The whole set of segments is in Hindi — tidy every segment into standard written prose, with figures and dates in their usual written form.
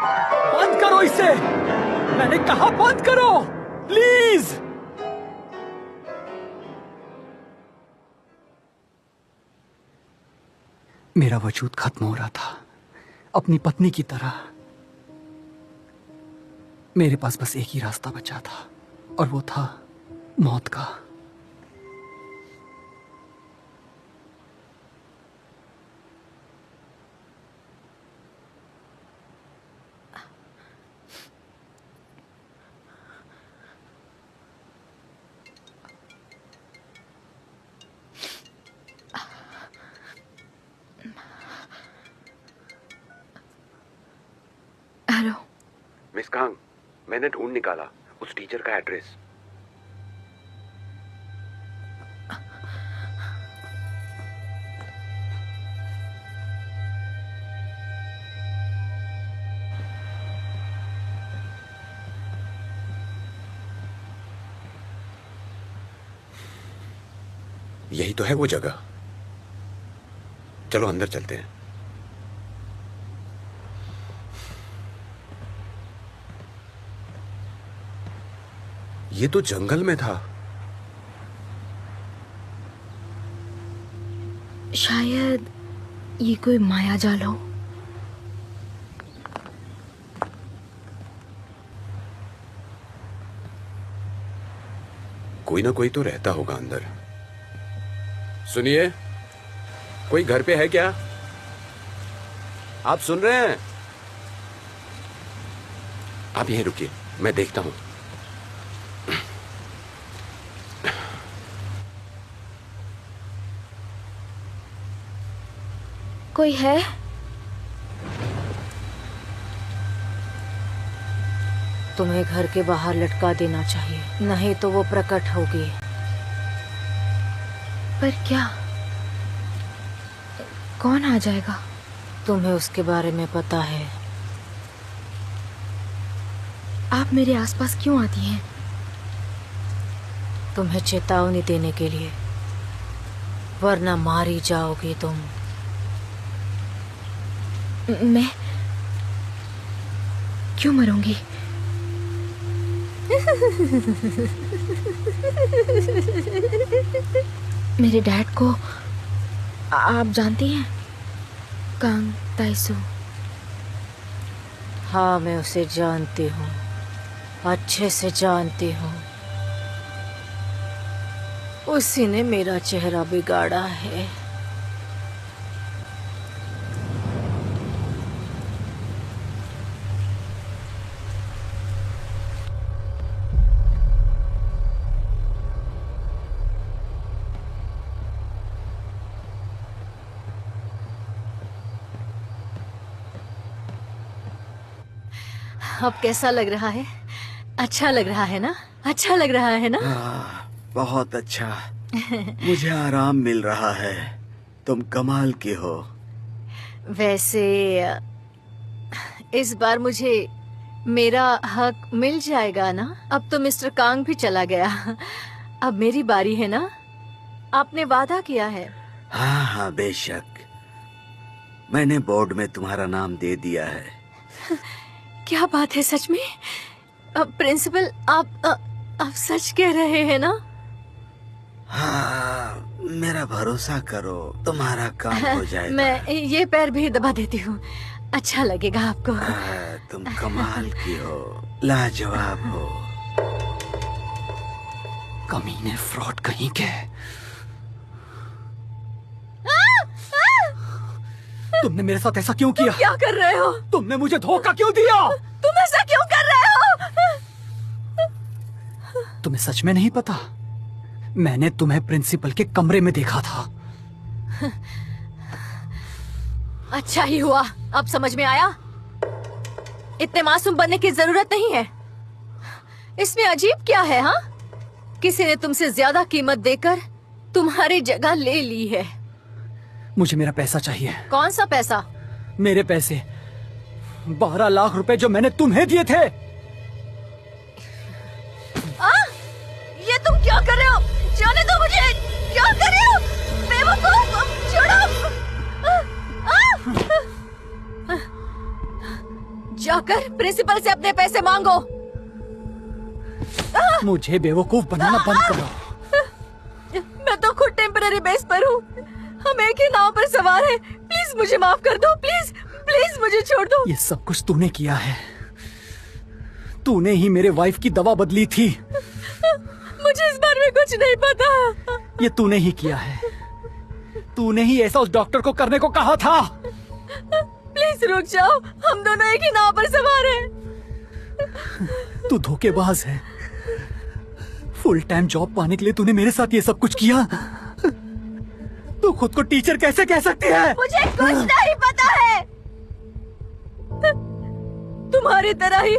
बंद करो इसे, मैंने कहा बंद करो प्लीज। मेरा वजूद खत्म हो रहा था, अपनी पत्नी की तरह। मेरे पास बस एक ही रास्ता बचा था और वो था मौत का। हेलो मिस कांग, मैंने ढूंढ निकाला उस टीचर का एड्रेस। यही तो है वो जगह। चलो अंदर चलते हैं। ये तो जंगल में था। शायद ये कोई माया जाल हो। कोई ना कोई तो रहता होगा अंदर। सुनिए, कोई घर पे है क्या? आप सुन रहे हैं? आप यहीं रुकिए, मैं देखता हूं। कोई है? तुम्हें घर के बाहर लटका देना चाहिए, नहीं तो वो प्रकट होगी। पर क्या? कौन आ जाएगा? तुम्हें उसके बारे में पता है। आप मेरे आसपास क्यों आती हैं? तुम्हें चेतावनी देने के लिए, वरना मारी जाओगी तुम। मैं क्यों मरूंगी? मेरे डैड को आप जानती हैं? कांग ताइसू। हाँ, मैं उसे जानती हूँ, अच्छे से जानती हूँ। उसी ने मेरा चेहरा बिगाड़ा है। अब कैसा लग रहा है? अच्छा लग रहा है ना? अच्छा लग रहा है ना? बहुत अच्छा। मुझे आराम मिल रहा है। तुम कमाल की हो। वैसे इस बार मुझे मेरा हक मिल जाएगा ना? अब तो मिस्टर कांग भी चला गया, अब मेरी बारी है ना? आपने वादा किया है। हाँ हाँ, बेशक। मैंने बोर्ड में तुम्हारा नाम दे दिया है। क्या बात है, सच में? प्रिंसिपल, आप सच कह रहे हैं ना? हाँ, मेरा भरोसा करो, तुम्हारा काम हो जाएगा। मैं ये पैर भी दबा देती हूँ, अच्छा लगेगा आपको। तुम कमाल की हो, लाजवाब हो। कमीने, फ्रॉड कहीं के। तुमने मेरे साथ ऐसा क्यों किया? क्या कर रहे हो? तुमने मुझे धोखा क्यों दिया? तुम ऐसा क्यों कर रहे हो? तुम्हें सच में नहीं पता? मैंने तुम्हें प्रिंसिपल के कमरे में देखा था। अच्छा ही हुआ, अब समझ में आया। इतने मासूम बनने की जरूरत नहीं है। इसमें अजीब क्या है? हाँ, किसी ने तुमसे ज्यादा कीमत देकर तुम्हारी जगह ले ली है। मुझे मेरा पैसा चाहिए। कौन सा पैसा? मेरे पैसे, 12 लाख रुपए जो मैंने तुम्हें दिए थे। ये तुम क्या कर रहे हो? जाने दो मुझे। क्या कर रहे हो? छोड़ो। जाकर प्रिंसिपल से अपने पैसे मांगो। मुझे बेवकूफ बनाना बंद करो। मैं तो खुद टेम्पररी बेस पर हूँ। हम एक ही नाव पर सवार हैं। प्लीज मुझे माफ कर दो। प्लीज प्लीज मुझे छोड़ दो। ये सब कुछ तूने किया है। तूने ही मेरे वाइफ की दवा बदली थी। मुझे इस बारे में कुछ नहीं पता। ये तूने ही किया है। तूने ही ऐसा उस डॉक्टर को करने को कहा था। प्लीज रुक जाओ। हम दोनों एक ही नाव पर सवार हैं। तू धोखेबाज है। फुल टाइम जॉब पाने के लिए तूने मेरे साथ ये सब कुछ किया। तू खुद को टीचर कैसे कह सकती है? मुझे कुछ नहीं पता है। तुम्हारी तरह ही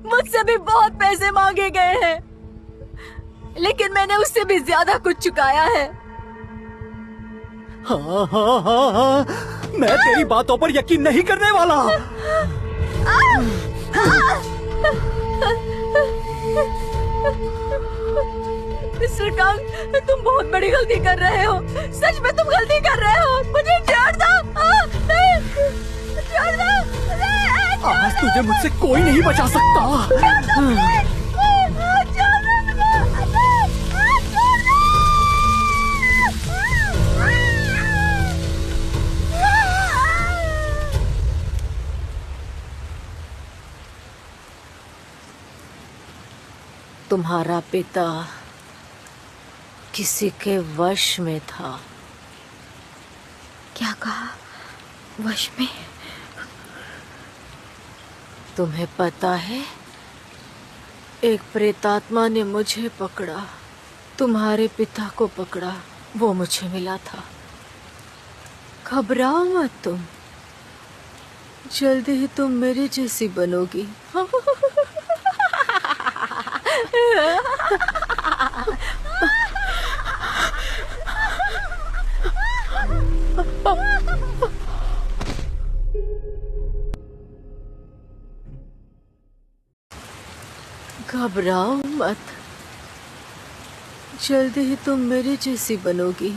मुझसे भी बहुत पैसे मांगे गए हैं, लेकिन मैंने उससे भी ज्यादा कुछ चुकाया है। हाँ हाँ हाँ हाँ, मैं तेरी बातों पर यकीन नहीं करने वाला। मिस्टर कांग, तुम बहुत बड़ी गलती कर रहे हो। सच में तुम गलती कर रहे हो। मुझे छोड़ दो। छोड़ दो। आज तुझे मुझसे कोई नहीं बचा सकता। तुम्हारा पिता किसी के वश में था। क्या कहा? वश में? तुम्हें पता है, एक प्रेतात्मा ने मुझे पकड़ा, तुम्हारे पिता को पकड़ा। वो मुझे मिला था। घबराओ मत तुम, जल्दी ही तुम मेरी जैसी बनोगी। घबराओ मत, जल्दी ही तुम मेरी जैसी बनोगी।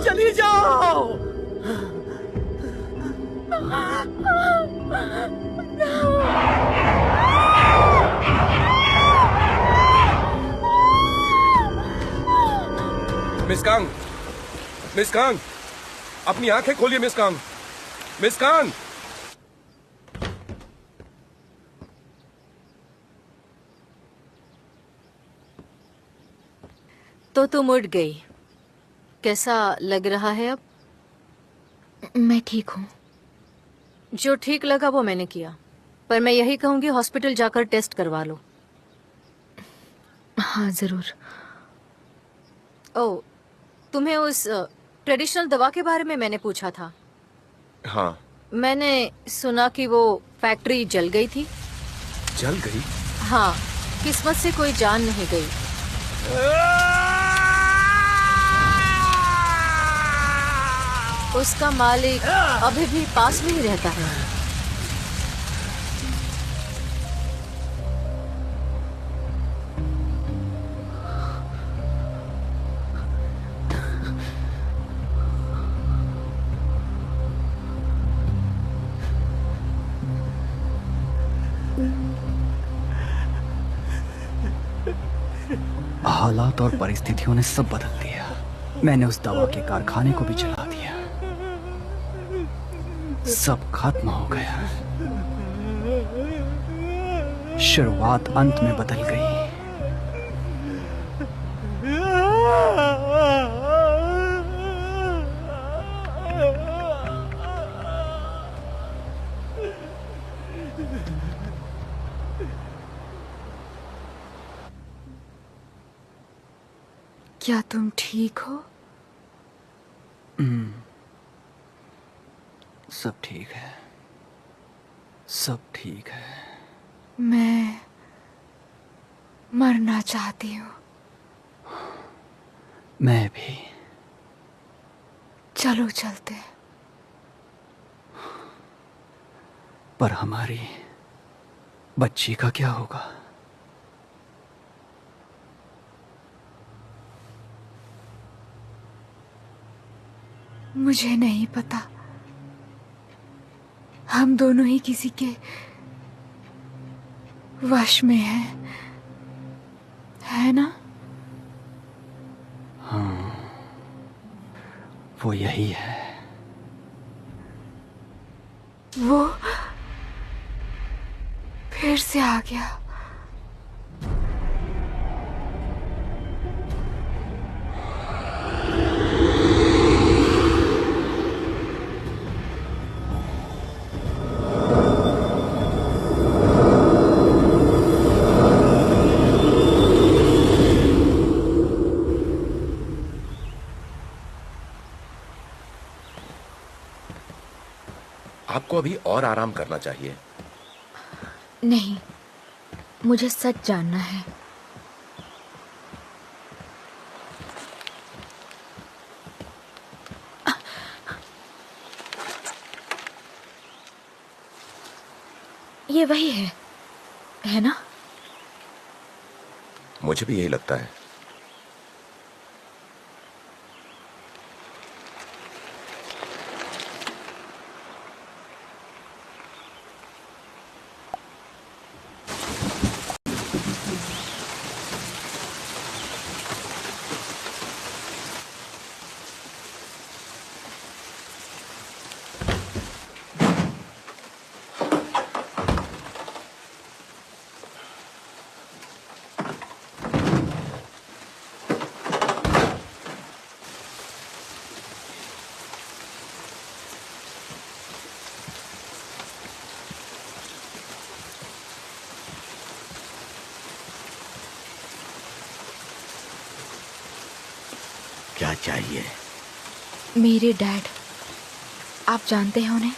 चली जाओ। मिस कांग, मिस कांग, अपनी आंखें खोलिए मिस कांग। मिस कांग, तो तुम उठ गई। कैसा लग रहा है अब? मैं ठीक हूँ। जो ठीक लगा वो मैंने किया, पर मैं यही कहूंगी हॉस्पिटल जाकर टेस्ट करवा लो। हाँ जरूर। ओह, तुम्हें उस ट्रेडिशनल दवा के बारे में मैंने पूछा था। हाँ, मैंने सुना कि वो फैक्ट्री जल गई थी। जल गई? हाँ, किस्मत से कोई जान नहीं गई। उसका मालिक अभी भी पास में ही रहता है। हालात और परिस्थितियों ने सब बदल दिया। मैंने उस दवा के कारखाने को भी जला दिया। सब खत्म हो गया। शुरुआत अंत में बदल गई। क्या तुम ठीक हो? सब ठीक है, सब ठीक है। मैं मरना चाहती हूँ। मैं भी। चलो चलते हैं। पर हमारी बच्ची का क्या होगा? मुझे नहीं पता। हम दोनों ही किसी के वश में हैं, है ना? हाँ, वो यही है। वो फिर से आ गया। आपको अभी और आराम करना चाहिए। नहीं, मुझे सच जानना है। ये वही है ना? मुझे भी यही लगता है। क्या चाहिए? मेरे डैड, आप जानते हैं उन्हें?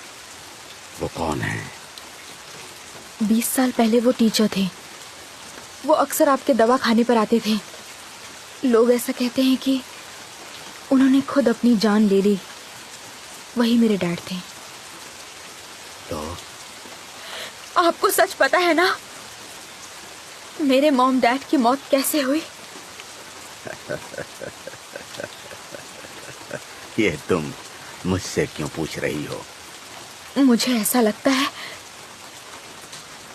वो कौन है? 20 साल पहले वो टीचर थे। वो अक्सर आपके दवा खाने पर आते थे। लोग ऐसा कहते हैं कि उन्होंने खुद अपनी जान ले ली। वही मेरे डैड थे। तो आपको सच पता है ना, मेरे मॉम डैड की मौत कैसे हुई? ये तुम मुझसे क्यों पूछ रही हो? मुझे ऐसा लगता है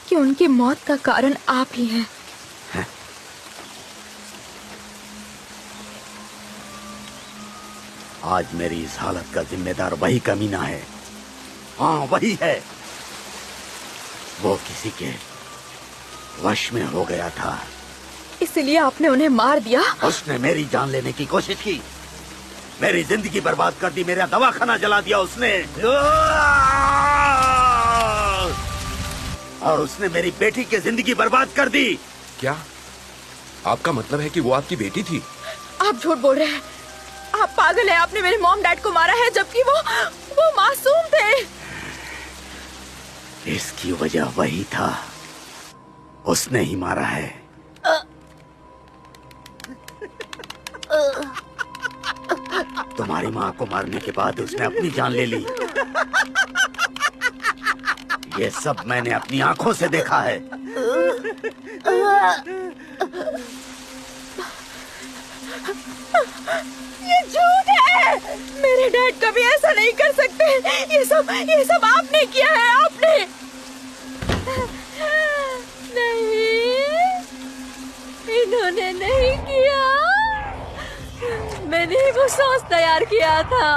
कि उनकी मौत का कारण आप ही हैं। आज मेरी इस हालत का जिम्मेदार वही कमीना है। हाँ, वही है। वो किसी के वश में हो गया था। इसलिए आपने उन्हें मार दिया? उसने मेरी जान लेने की कोशिश की, मेरी जिंदगी बर्बाद कर दी, मेरा दवाखाना जला दिया उसने। और उसने मेरी बेटी की जिंदगी बर्बाद कर दी। क्या आपका मतलब है कि वो आपकी बेटी थी? आप झूठ बोल रहे हैं। आप पागल हैं। आपने मेरे मॉम डैड को मारा है जबकि वो मासूम थे। इसकी वजह वही था, उसने ही मारा है। तुम्हारी माँ को मारने के बाद उसने अपनी जान ले ली। ये सब मैंने अपनी आंखों से देखा है। ये झूठ है। मेरे डैड कभी ऐसा नहीं कर सकते। ये सब आपने किया है। आपने नहीं, इन्होंने नहीं किया। मैंने ही वो सॉस तैयार किया था।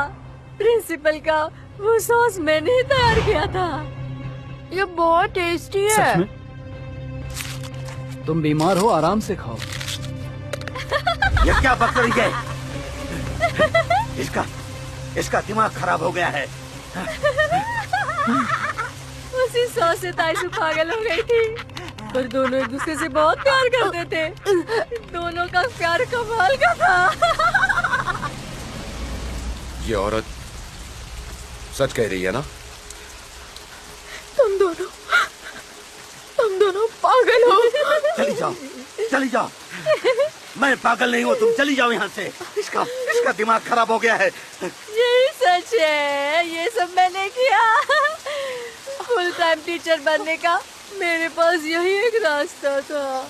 प्रिंसिपल का वो सॉस मैंने ही तैयार किया था। ये बहुत टेस्टी है। सच में? तुम बीमार हो, आराम से खाओ। ये क्या बकरी है? इसका दिमाग खराब हो गया है। उसी सौ से ताइसु पागल हो गई थी, पर दोनों एक दूसरे से बहुत प्यार करते थे। दोनों का प्यार कमाल का था। ये औरत सच कह रही है ना? तुम दोनों पागल हो। चली जाओ। मैं पागल नहीं हूँ, तुम चली जाओ यहाँ से। इसका दिमाग खराब हो गया है। यही सच है, ये सब मैंने किया। फुल टाइम टीचर बनने का मेरे पास यही एक रास्ता था।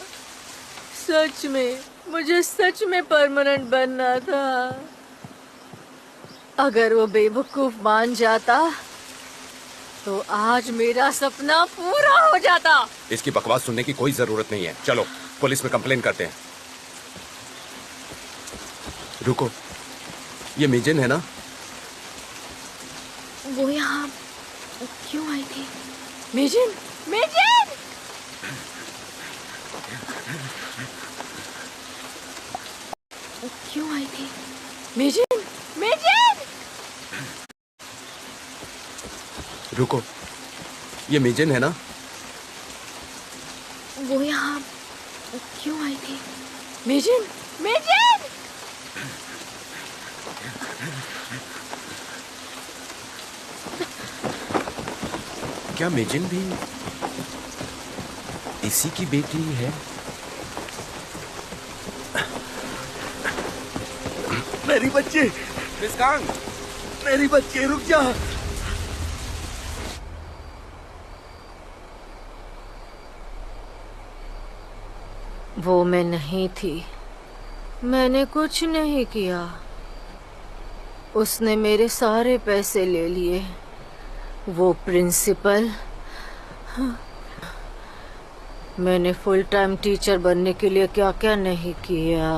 सच में मुझे सच में परमानेंट बनना था। अगर वो बेवकूफ मान जाता तो आज मेरा सपना पूरा हो जाता। इसकी बकवास सुनने की कोई जरूरत नहीं है। चलो पुलिस में कंप्लेन करते हैं। रुको, ये मिजिन है ना? वो यहाँ क्यों आई थी? मिजिन, मिजिन! क्यों आई थी? मिजिन, मिजिन! रुको, ये मिजिन है ना? वो यहाँ क्यों आई थी? मिजिन, मिजिन! क्या मिजिन भी इसी की बेटी है? मेरी बच्ची, मिस कांग! मेरी बच्ची, रुक जा। वो मैं नहीं थी। मैंने कुछ नहीं किया। उसने मेरे सारे पैसे ले लिए। वो प्रिंसिपल। मैंने फुल टाइम टीचर बनने के लिए क्या क्या नहीं किया।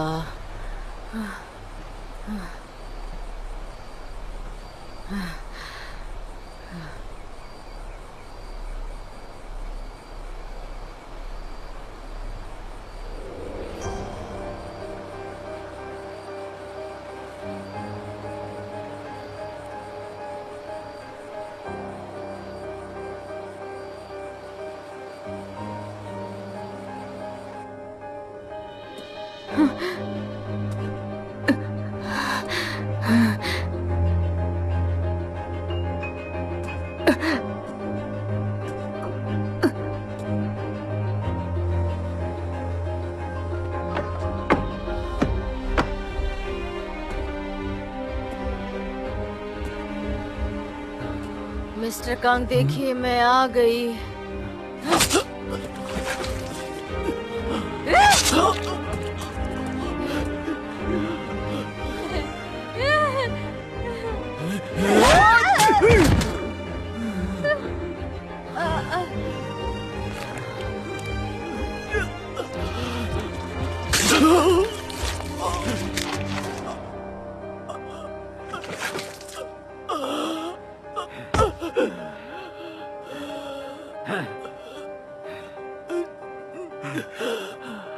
मिस्टर कांग, देखिए मैं आ गई।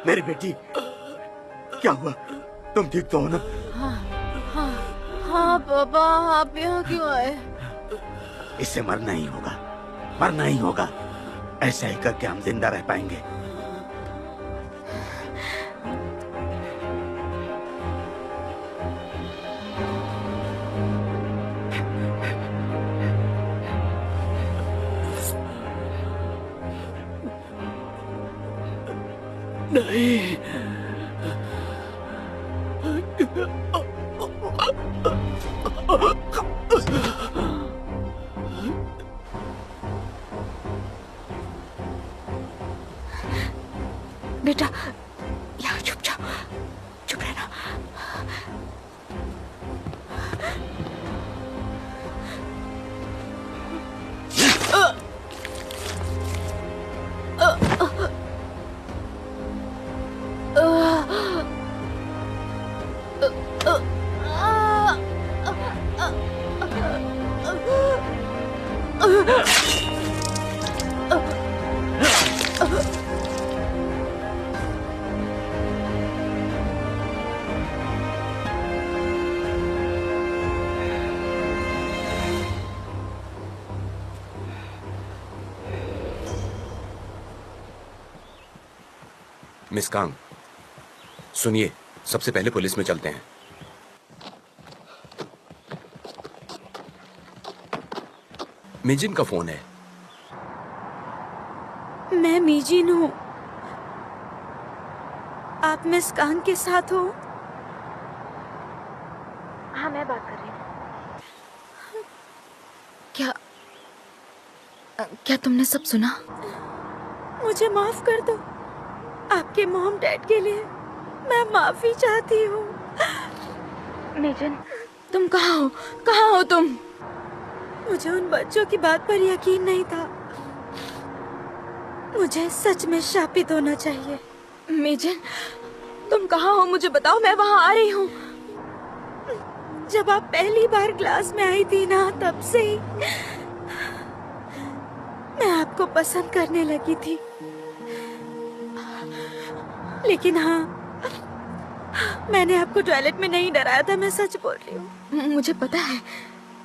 मेरी बेटी, क्या हुआ? तुम ठीक तो हो ना? हाँ पापा, आप यहाँ क्यों आए? इससे मरना ही होगा, मरना ही होगा। ऐसा ही करके हम जिंदा रह पाएंगे। नहीं, बेटा, यहाँ चुप जाओ, चुप रहना। मिस कांग, सुनिए, सबसे पहले पुलिस में चलते हैं। मिजिन का फोन है। मैं मीजिन हूँ। आप मिस कांग के साथ हो? हाँ, मैं बात कर रही हूँ। क्या तुमने सब सुना? मुझे माफ कर दो। आपके मॉम डैड के लिए मैं माफी चाहती हूँ। मीजिन, तुम कहाँ हो? कहाँ हो तुम? मुझे उन बच्चों की बात पर यकीन नहीं था। मुझे सच में शापित होना चाहिए। मीजिन, तुम कहाँ हो? मुझे बताओ, मैं वहाँ आ रही हूँ। जब आप पहली बार क्लास में आई थी ना, तब से ही मैं आपको पसंद करने लगी थी। लेकिन हाँ, मैंने आपको टॉयलेट में नहीं डराया था, मैं सच बोल रही हूँ। मुझे पता है,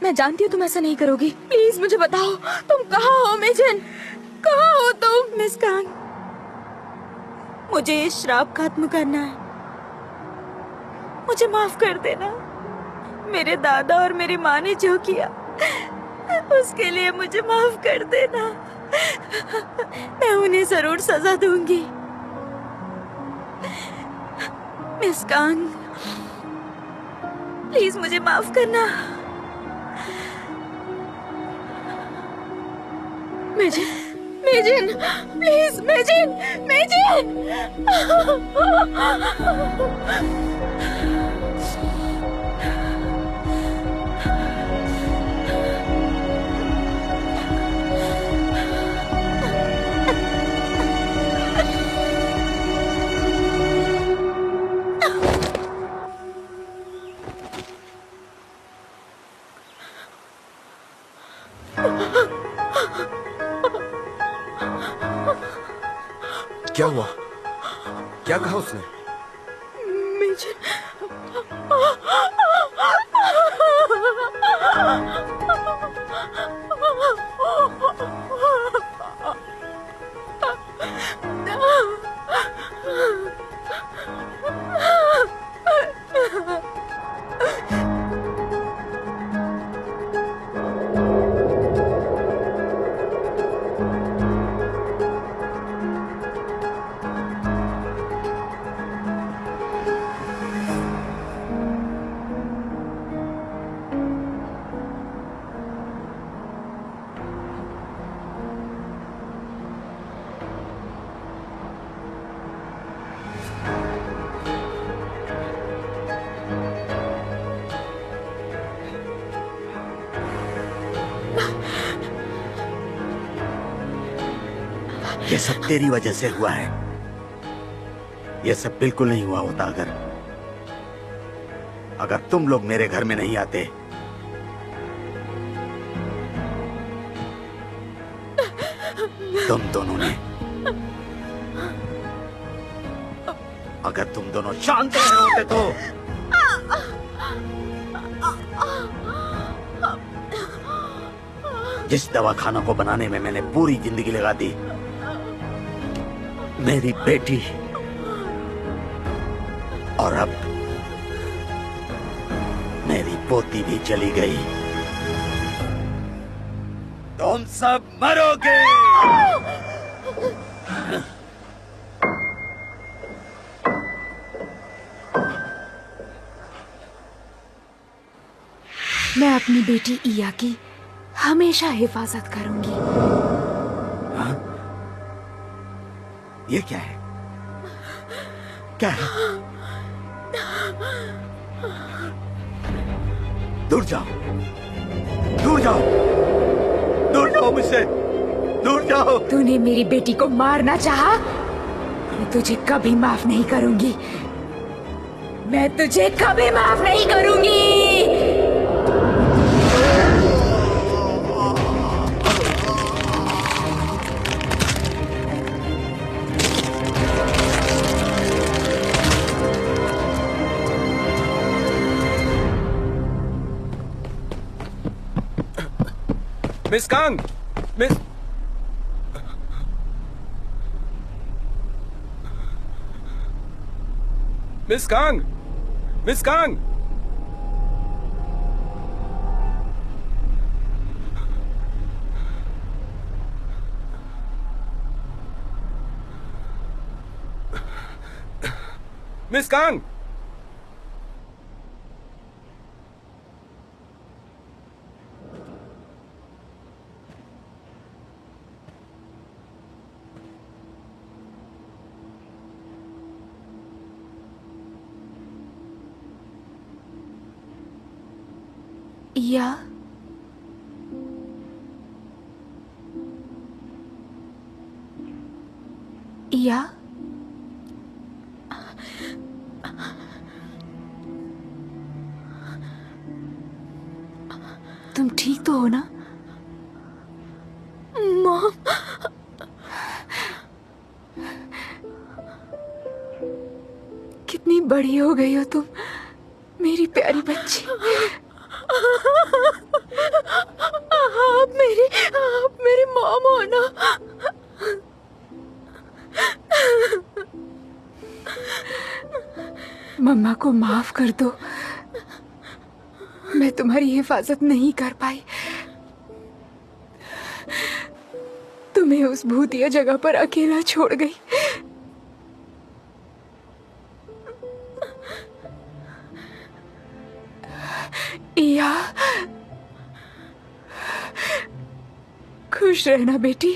मैं जानती हूँ तुम ऐसा नहीं करोगी। प्लीज मुझे बताओ, तुम कहाँ हो? मीजिन, कहाँ हो तुम? मिस कांग, मुझे ये श्राप खत्म करना है। मुझे माफ कर देना। मेरे दादा और मेरी माँ ने जो किया, उसके लिए मुझे माफ कर देना। मैं उन्हें जरूर सजा दूंगी। मिस कांग, प्लीज मुझे माफ करना। मेजिन, मेजिन, प्लीज, मेजिन, मेजिन। क्या हुआ? क्या कहा उसने? ये सब तेरी वजह से हुआ है। ये सब बिल्कुल नहीं हुआ होता अगर तुम लोग मेरे घर में नहीं आते। तुम दोनों ने, अगर तुम दोनों शांत रहे होते तो जिस दवाखाना को बनाने में मैंने पूरी जिंदगी लगा दी, मेरी बेटी, और अब मेरी पोती भी चली गई। तुम सब मरोगे। मैं अपनी बेटी इया की हमेशा हिफाजत करूंगी। हाँ? ये क्या है? क्या है? दूर जाओ, दूर जाओ, दूर जाओ मुझसे, दूर जाओ। तूने मेरी बेटी को मारना चाहा? मैं तुझे कभी माफ नहीं करूंगी। मैं तुझे कभी माफ नहीं करूंगी। Miss Kang, miss miss Kang, miss Kang. Miss Kang. या या तुम ठीक तो हो ना? मॉम, कितनी बड़ी हो गई हो तुम, मेरी प्यारी बच्ची। आप मेरी मॉम हो ना? मम्मा को माफ कर दो, मैं तुम्हारी हिफाजत नहीं कर पाई। तुम्हें उस भूतिया जगह पर अकेला छोड़ गई। या खुश रहना बेटी,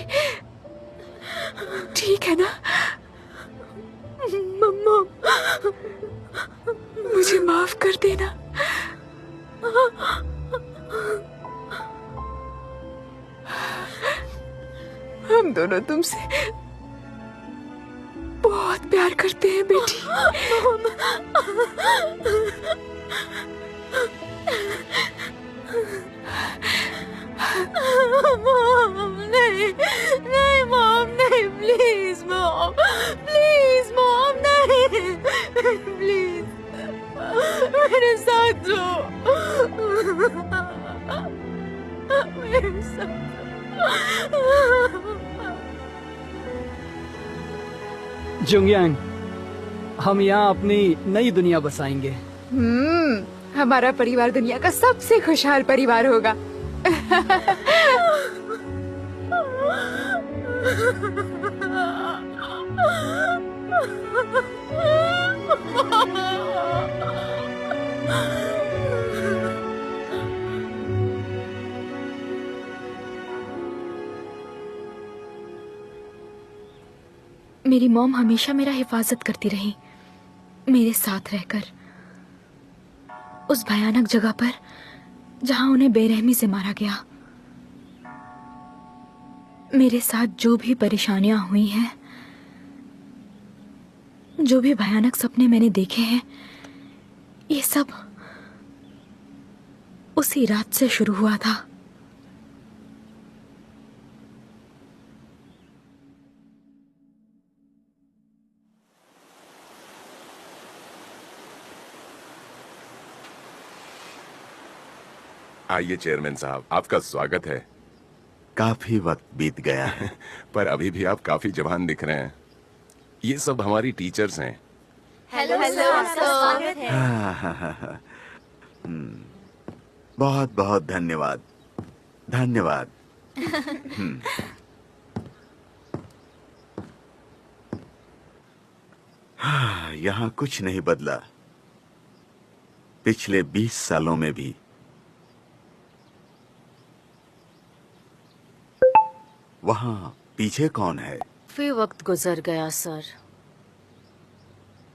ठीक है ना? मम्मा, मुझे माफ कर देना। हम दोनों तुमसे बहुत प्यार करते हैं बेटी। मॉम नहीं, नहीं मॉम नहीं, प्लीज मॉम, प्लीज मॉम नहीं, प्लीज मेरे साथ रहो, मेरे साथ। जुंगयांग, हम यहाँ अपनी नई दुनिया बसाएंगे। हमारा परिवार दुनिया का सबसे खुशहाल परिवार होगा। मेरी मॉम हमेशा मेरा हिफाजत करती रही, मेरे साथ रहकर उस भयानक जगह पर जहां उन्हें बेरहमी से मारा गया। मेरे साथ जो भी परेशानियां हुई हैं, जो भी भयानक सपने मैंने देखे हैं, ये सब उसी रात से शुरू हुआ था। आइए चेयरमैन साहब, आपका स्वागत है। काफी वक्त बीत गया है पर अभी भी आप काफी जवान दिख रहे हैं। ये सब हमारी टीचर्स हैं। हेलो स्वागत है। बहुत बहुत धन्यवाद, धन्यवाद। यहाँ कुछ नहीं बदला पिछले 20 सालों में भी। वहाँ पीछे कौन है? काफी वक्त गुजर गया सर,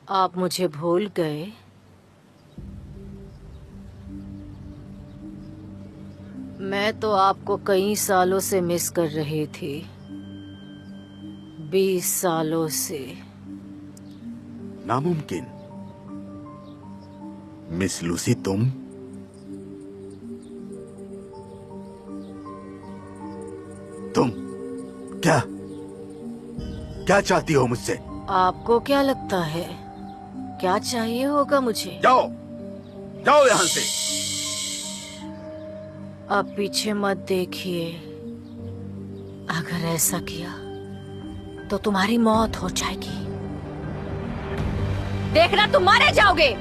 आप मुझे भूल गए। मैं तो आपको कई सालों से मिस कर रही थी, 20 सालों से। नामुमकिन। मिस लूसी, तुम क्या क्या चाहती हो मुझसे? आपको क्या लगता है क्या चाहिए होगा मुझे? जाओ जाओ यहाँ से। अब पीछे मत देखिए, अगर ऐसा किया तो तुम्हारी मौत हो जाएगी। देखना तुम मारे जाओगे।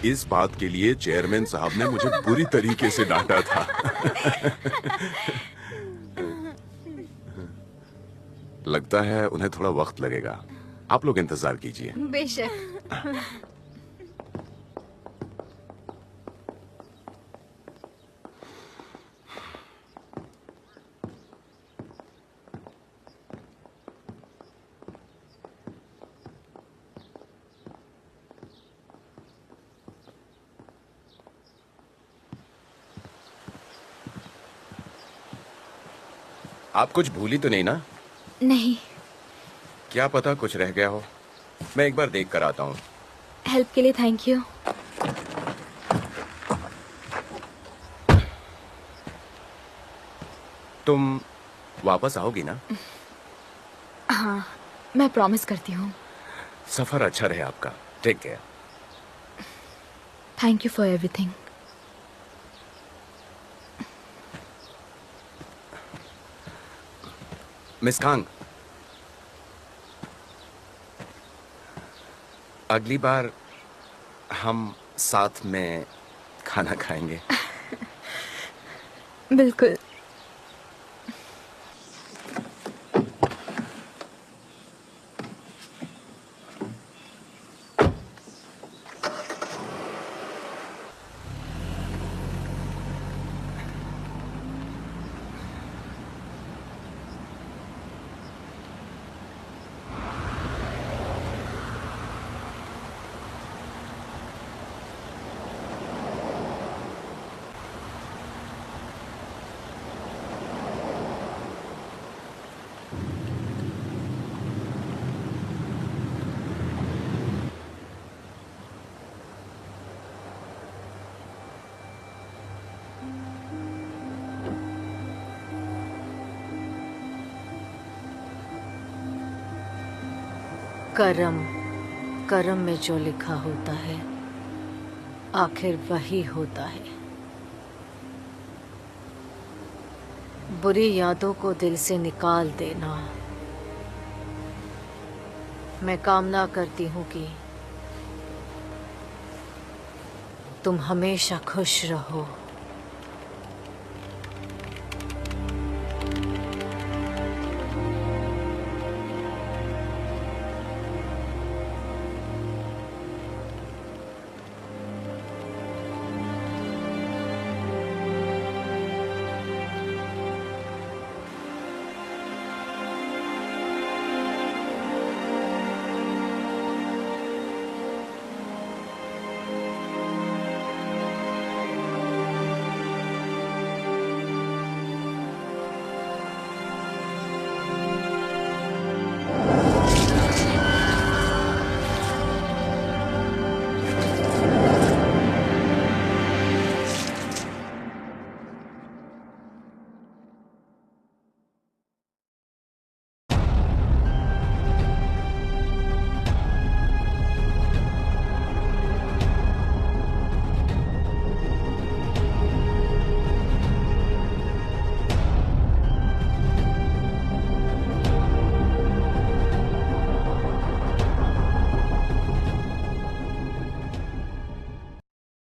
इस बात के लिए चेयरमैन साहब ने मुझे बुरी तरीके से डांटा था। लगता है उन्हें थोड़ा वक्त लगेगा। आप लोग इंतजार कीजिए। बेशक। आप कुछ भूली तो नहीं ना? नहीं। क्या पता कुछ रह गया हो। मैं एक बार देख कर आता हूँ। हेल्प के लिए थैंक यू। तुम वापस आओगी ना? हाँ, मैं प्रॉमिस करती हूँ। सफर अच्छा रहे आपका। Take care. Thank you for everything. Miss Kang, अगली बार हम साथ में खाना खाएंगे। बिल्कुल। कर्म, कर्म में जो लिखा होता है आखिर वही होता है। बुरी यादों को दिल से निकाल देना। मैं कामना करती हूँ कि तुम हमेशा खुश रहो।